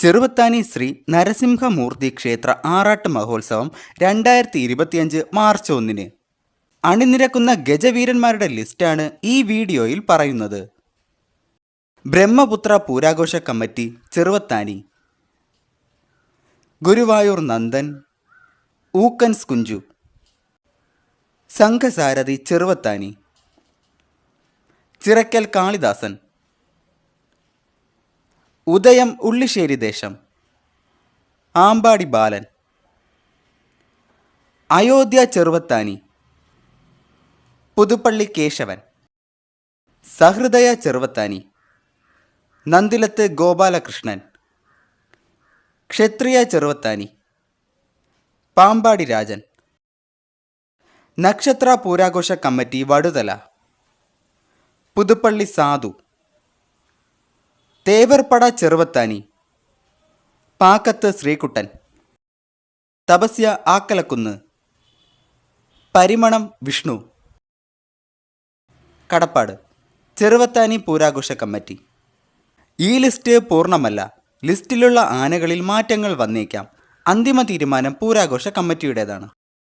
ചെറുവത്താനി ശ്രീ നരസിംഹമൂർത്തി ക്ഷേത്ര ആറാട്ട് മഹോത്സവം 2025 മാർച്ച് 1-ന് അണിനിരക്കുന്ന ഗജവീരന്മാരുടെ ലിസ്റ്റാണ് ഈ വീഡിയോയിൽ പറയുന്നത്. ബ്രഹ്മപുത്ര പൂരാഘോഷ കമ്മിറ്റി ചെറുവത്താനി, ഗുരുവായൂർ നന്ദൻ, ഊക്കൻസ് കുഞ്ചു, സംഘസാരഥി ചെറുവത്താനി, ചിറക്കൽ കാളിദാസൻ, ഉദയം ഉള്ളിശ്ശേരി ദേശം, ആമ്പാടി ബാലൻ, അയോധ്യ ചെറുവത്താനി, പുതുപ്പള്ളി കേശവൻ, സഹൃദയ ചെറുവത്താനി, നന്ദിലത്ത് ഗോപാലകൃഷ്ണൻ, ക്ഷത്രിയ ചെറുവത്താനി, പാമ്പാടി രാജൻ, നക്ഷത്ര പൂരാഘോഷ കമ്മിറ്റി വടുതല, പുതുപ്പള്ളി സാധു, തേവർപ്പട ചെറുവത്താനി, പാക്കത്ത് ശ്രീകുട്ടൻ, തപസ്യ ആക്കലക്കുന്ന്, പരിമണം വിഷ്ണു, കടപ്പാട് ചെറുവത്താനി പൂരാഘോഷ കമ്മിറ്റി. ഈ ലിസ്റ്റ് പൂർണ്ണമല്ല. ലിസ്റ്റിലുള്ള ആനകളിൽ മാറ്റങ്ങൾ വന്നേക്കാം. അന്തിമ തീരുമാനം പൂരാഘോഷ കമ്മിറ്റിയുടേതാണ്.